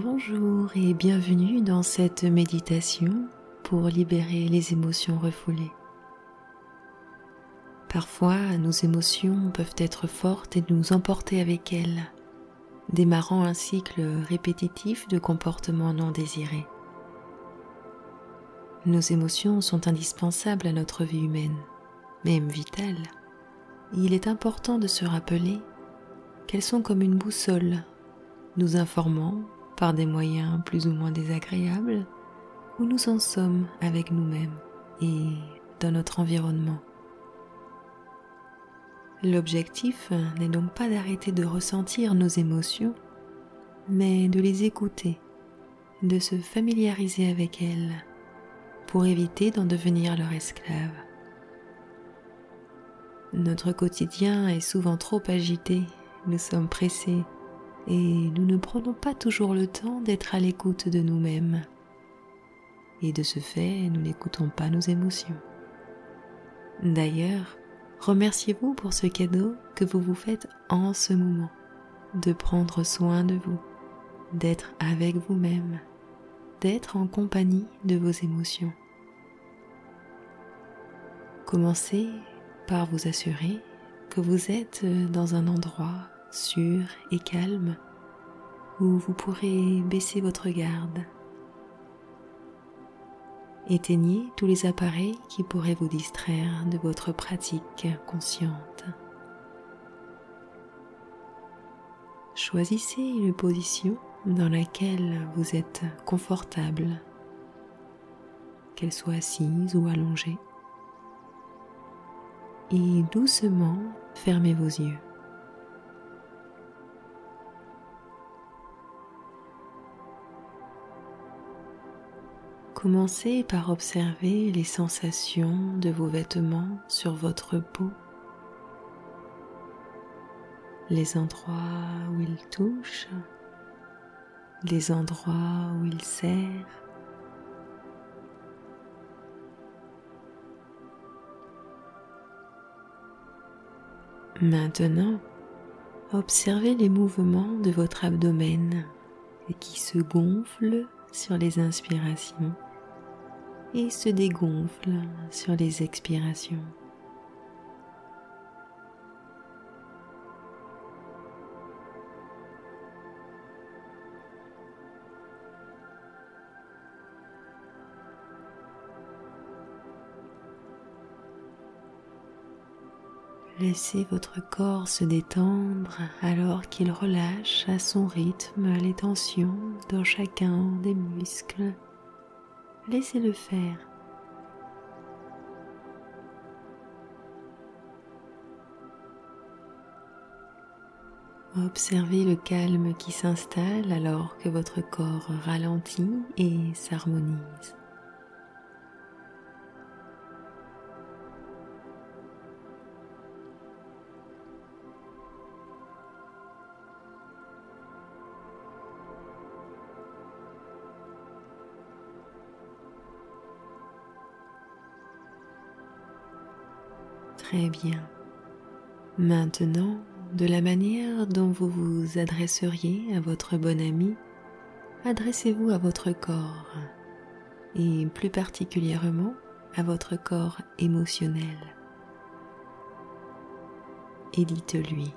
Bonjour et bienvenue dans cette méditation pour libérer les émotions refoulées. Parfois, nos émotions peuvent être fortes et nous emporter avec elles, démarrant un cycle répétitif de comportements non désirés. Nos émotions sont indispensables à notre vie humaine, même vitale. Il est important de se rappeler qu'elles sont comme une boussole, nous informant par des moyens plus ou moins désagréables où nous en sommes avec nous-mêmes et dans notre environnement. L'objectif n'est donc pas d'arrêter de ressentir nos émotions, mais de les écouter, de se familiariser avec elles pour éviter d'en devenir leur esclave. Notre quotidien est souvent trop agité, nous sommes pressés et nous ne prenons pas toujours le temps d'être à l'écoute de nous-mêmes. Et de ce fait, nous n'écoutons pas nos émotions. D'ailleurs, remerciez-vous pour ce cadeau que vous vous faites en ce moment, de prendre soin de vous, d'être avec vous-même, d'être en compagnie de vos émotions. Commencez par vous assurer que vous êtes dans un endroit sûr et calme où vous pourrez baisser votre garde. Éteignez tous les appareils qui pourraient vous distraire de votre pratique consciente. Choisissez une position dans laquelle vous êtes confortable, qu'elle soit assise ou allongée, et doucement fermez vos yeux. Commencez par observer les sensations de vos vêtements sur votre peau, les endroits où ils touchent, les endroits où ils serrent. Maintenant, observez les mouvements de votre abdomen qui se gonfle sur les inspirations et se dégonfle sur les expirations. Laissez votre corps se détendre alors qu'il relâche à son rythme les tensions dans chacun des muscles. Laissez-le faire. Observez le calme qui s'installe alors que votre corps ralentit et s'harmonise. Très bien. Maintenant, de la manière dont vous vous adresseriez à votre bon ami, adressez-vous à votre corps et plus particulièrement à votre corps émotionnel. Et dites-lui: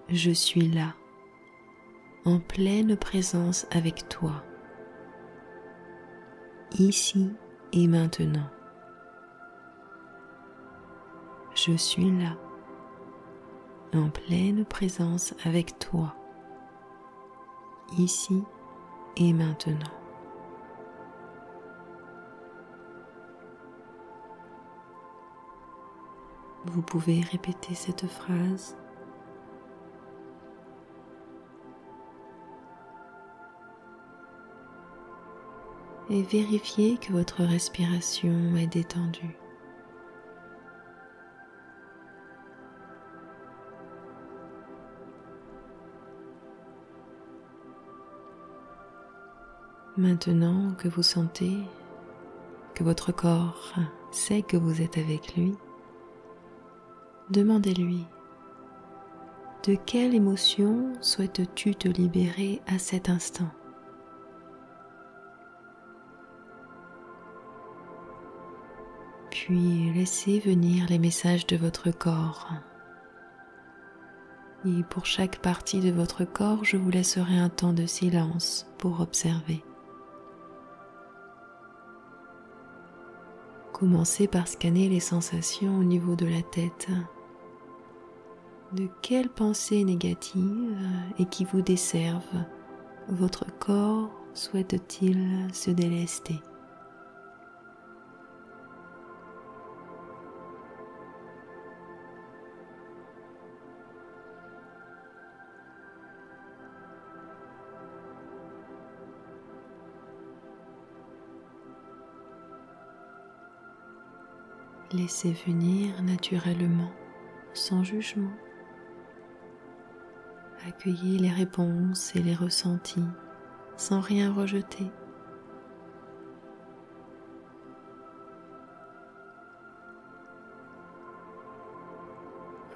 je suis là, en pleine présence avec toi, ici et maintenant. Je suis là, en pleine présence avec toi, ici et maintenant. Vous pouvez répéter cette phrase. Et vérifiez que votre respiration est détendue. Maintenant que vous sentez que votre corps sait que vous êtes avec lui, demandez-lui De quelle émotion souhaites-tu te libérer à cet instant? Puis laissez venir les messages de votre corps. Et pour chaque partie de votre corps, je vous laisserai un temps de silence pour observer. Commencez par scanner les sensations au niveau de la tête. De quelles pensées négatives et qui vous desservent votre corps souhaite-t-il se délester? Laissez venir naturellement, sans jugement. Accueillez les réponses et les ressentis, sans rien rejeter.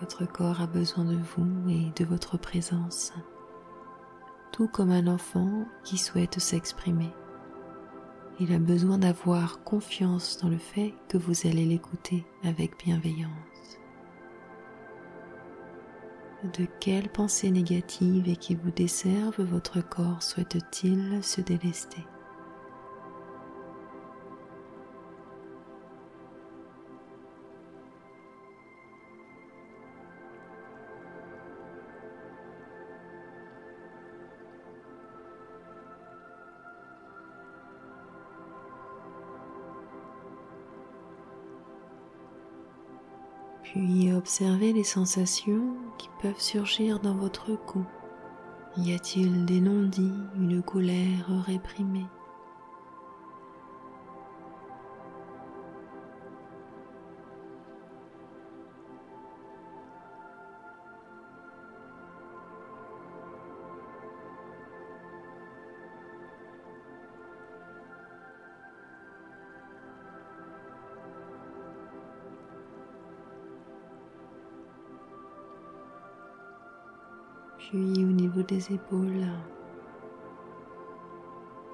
Votre corps a besoin de vous et de votre présence, tout comme un enfant qui souhaite s'exprimer. Il a besoin d'avoir confiance dans le fait que vous allez l'écouter avec bienveillance. De quelles pensées négatives et qui vous desservent votre corps souhaite-t-il se délester? Puis observez les sensations qui peuvent surgir dans votre cou. Y a-t-il des non-dits, une colère réprimée? Puis au niveau des épaules,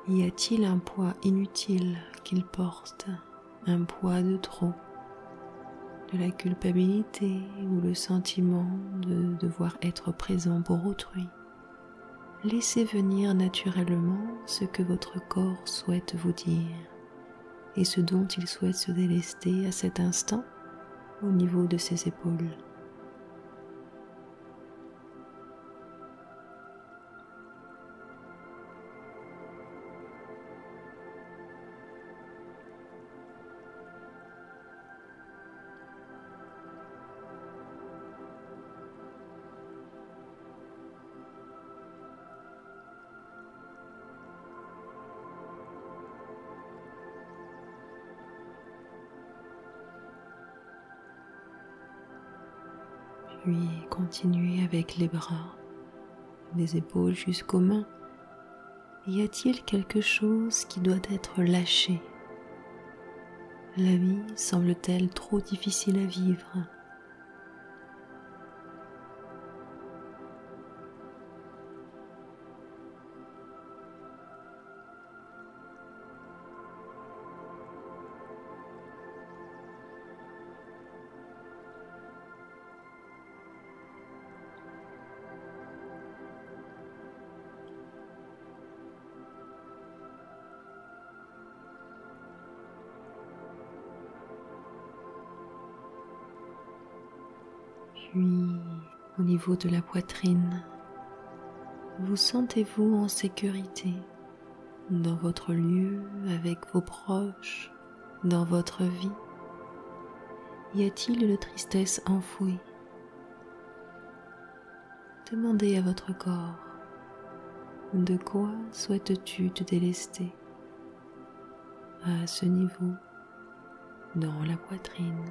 y a-t-il un poids inutile qu'il porte, un poids de trop, de la culpabilité ou le sentiment de devoir être présent pour autrui? Laissez venir naturellement ce que votre corps souhaite vous dire et ce dont il souhaite se délester à cet instant au niveau de ses épaules. Puis continuez avec les bras, des épaules jusqu'aux mains. Y a-t-il quelque chose qui doit être lâché? La vie semble-t-elle trop difficile à vivre? Puis, au niveau de la poitrine, vous sentez-vous en sécurité dans votre lieu, avec vos proches, dans votre vie? Y a-t-il une tristesse enfouie? Demandez à votre corps, de quoi souhaites-tu te délester? À ce niveau, dans la poitrine.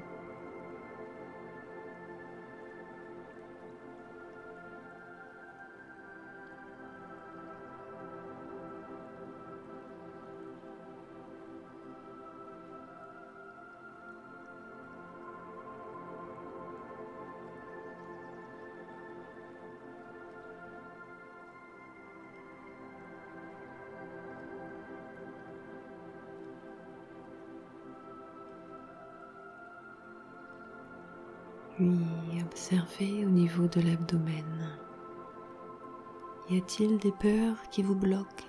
Puis observez au niveau de l'abdomen. Y a-t-il des peurs qui vous bloquent?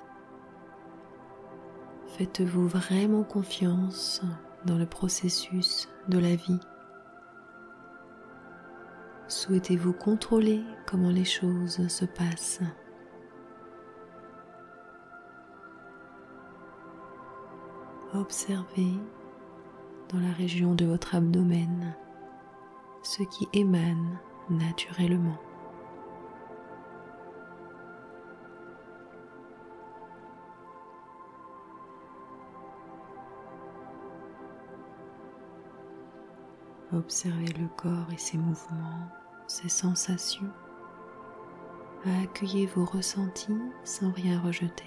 Faites-vous vraiment confiance dans le processus de la vie? Souhaitez-vous contrôler comment les choses se passent? Observez dans la région de votre abdomen ce qui émane naturellement. Observez le corps et ses mouvements, ses sensations. Accueillez vos ressentis sans rien rejeter.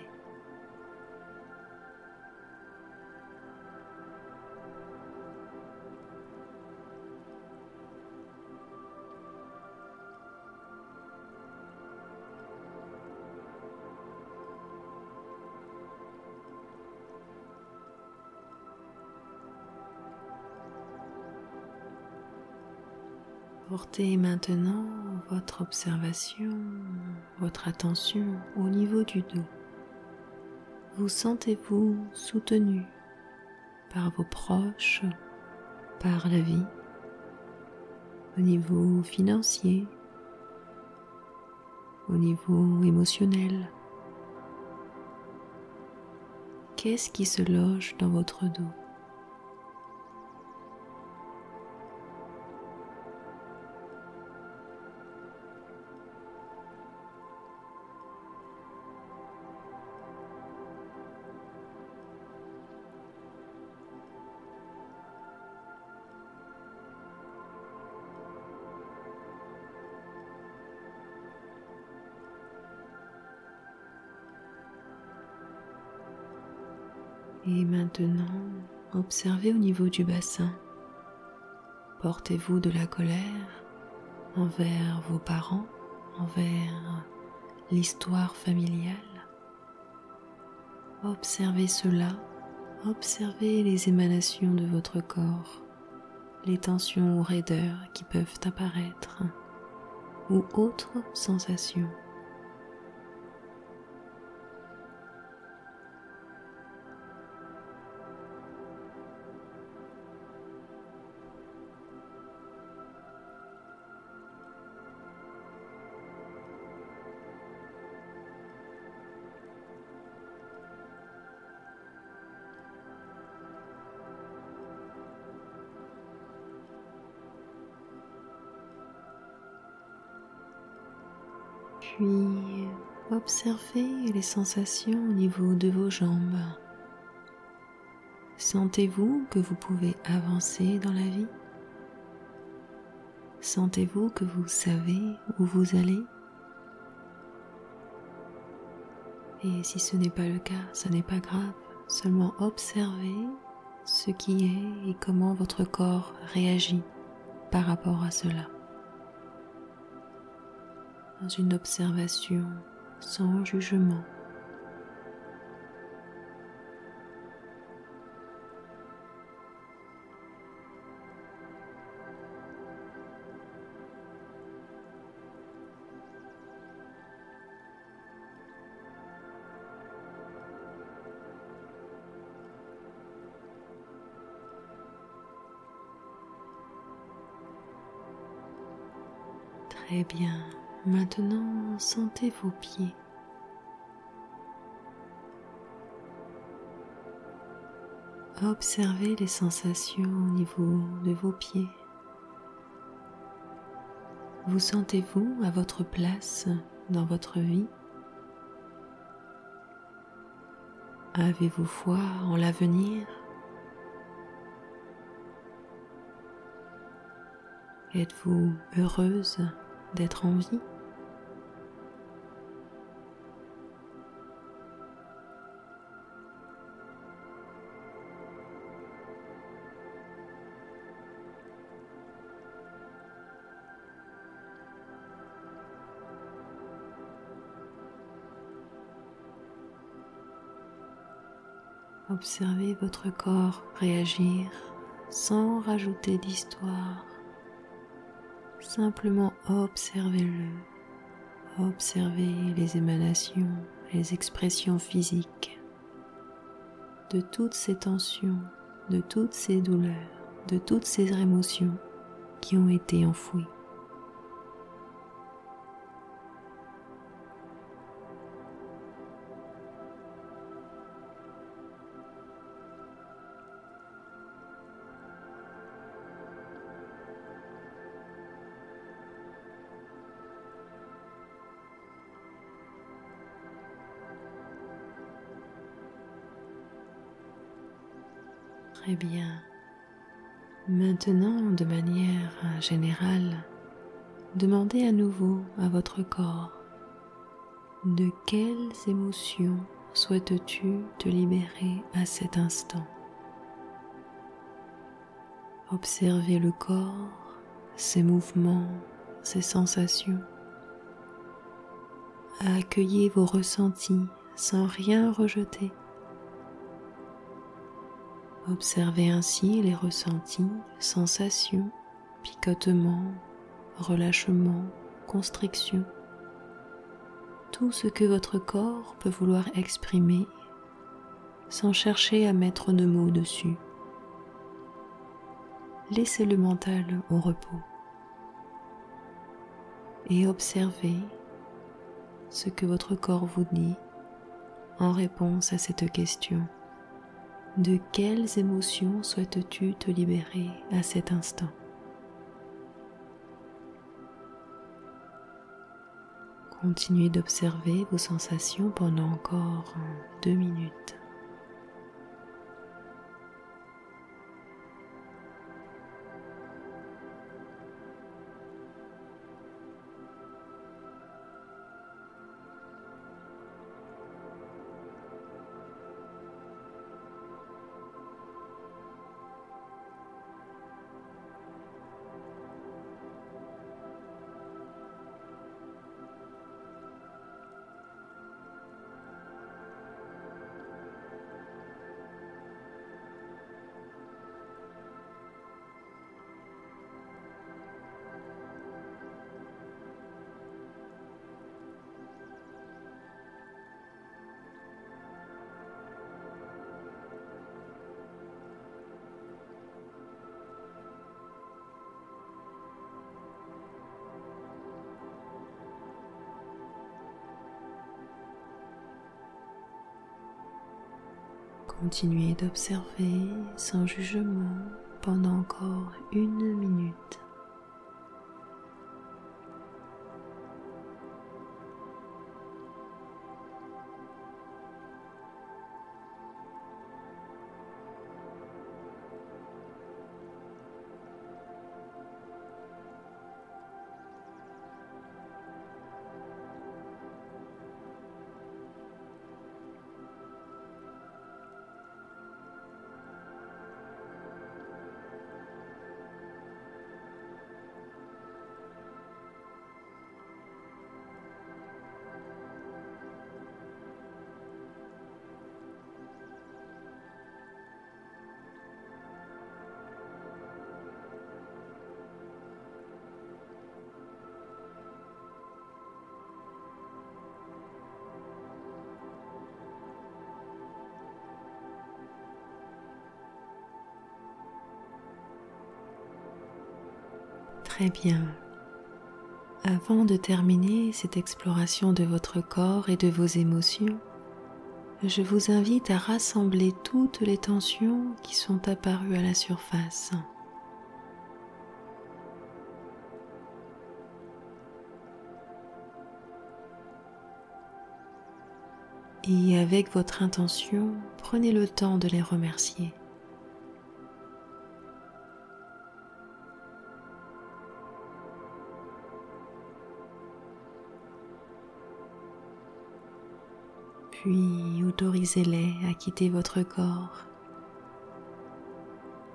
Portez maintenant votre observation, votre attention au niveau du dos. Vous sentez-vous soutenu par vos proches, par la vie, au niveau financier, au niveau émotionnel? Qu'est-ce qui se loge dans votre dos? Et maintenant, observez au niveau du bassin. Portez-vous de la colère envers vos parents, envers l'histoire familiale? Observez cela, observez les émanations de votre corps, les tensions ou raideurs qui peuvent apparaître, ou autres sensations. Puis observez les sensations au niveau de vos jambes. Sentez-vous que vous pouvez avancer dans la vie? Sentez-vous que vous savez où vous allez? Et si ce n'est pas le cas, ce n'est pas grave. Seulement observez ce qui est et comment votre corps réagit par rapport à cela. Dans une observation sans jugement. Très bien. Maintenant, sentez vos pieds. Observez les sensations au niveau de vos pieds. Vous sentez-vous à votre place dans votre vie? Avez-vous foi en l'avenir? Êtes-vous heureuse d'être en vie? Observez votre corps réagir sans rajouter d'histoire. Simplement observez-le. Observez les émanations, les expressions physiques de toutes ces tensions, de toutes ces douleurs, de toutes ces émotions qui ont été enfouies. Très bien. Maintenant, de manière générale, demandez à nouveau à votre corps de quelles émotions souhaites-tu te libérer à cet instant. Observez le corps, ses mouvements, ses sensations. Accueillez vos ressentis sans rien rejeter. Observez ainsi les ressentis, sensations, picotements, relâchements, constrictions, tout ce que votre corps peut vouloir exprimer sans chercher à mettre de mots dessus. Laissez le mental au repos et observez ce que votre corps vous dit en réponse à cette question. De quelles émotions souhaites-tu te libérer à cet instant? Continuez d'observer vos sensations pendant encore 2 minutes. Continuez d'observer sans jugement pendant encore 1 minute. Très bien. Avant de terminer cette exploration de votre corps et de vos émotions, je vous invite à rassembler toutes les tensions qui sont apparues à la surface. Et avec votre intention, prenez le temps de les remercier. Puis autorisez-les à quitter votre corps.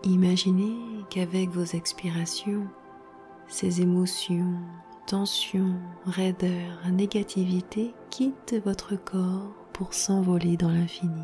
Imaginez qu'avec vos expirations, ces émotions, tensions, raideurs, négativité quittent votre corps pour s'envoler dans l'infini.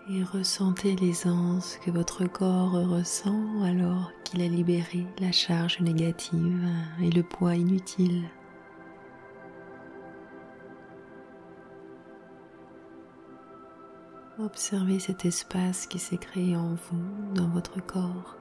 Et ressentez l'aisance que votre corps ressent alors qu'il a libéré la charge négative et le poids inutile. Observez cet espace qui s'est créé en vous, dans votre corps.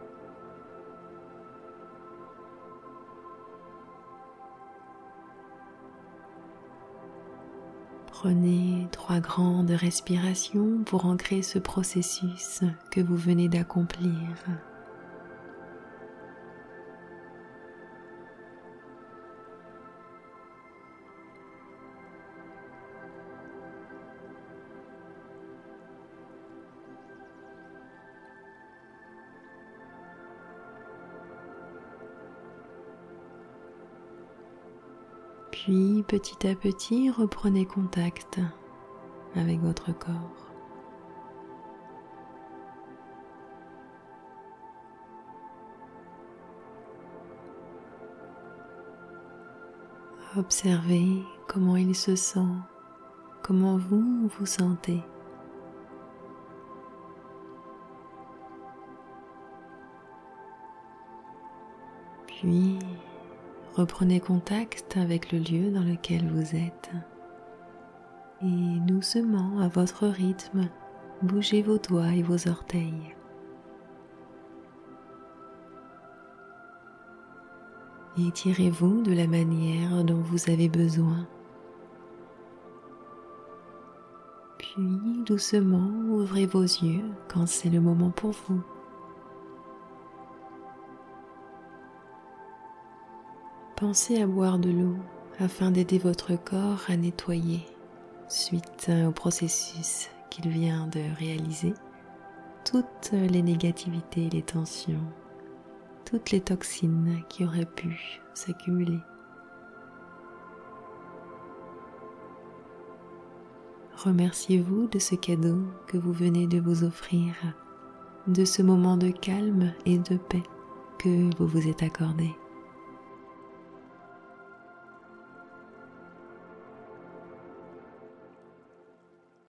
Prenez 3 grandes respirations pour ancrer ce processus que vous venez d'accomplir. Puis, petit à petit, reprenez contact avec votre corps. Observez comment il se sent, comment vous vous sentez. Puis, reprenez contact avec le lieu dans lequel vous êtes et doucement, à votre rythme, bougez vos doigts et vos orteils. Étirez-vous de la manière dont vous avez besoin. Puis, doucement, ouvrez vos yeux quand c'est le moment pour vous. Pensez à boire de l'eau afin d'aider votre corps à nettoyer suite au processus qu'il vient de réaliser toutes les négativités, les tensions, toutes les toxines qui auraient pu s'accumuler. Remerciez-vous de ce cadeau que vous venez de vous offrir, de ce moment de calme et de paix que vous vous êtes accordé.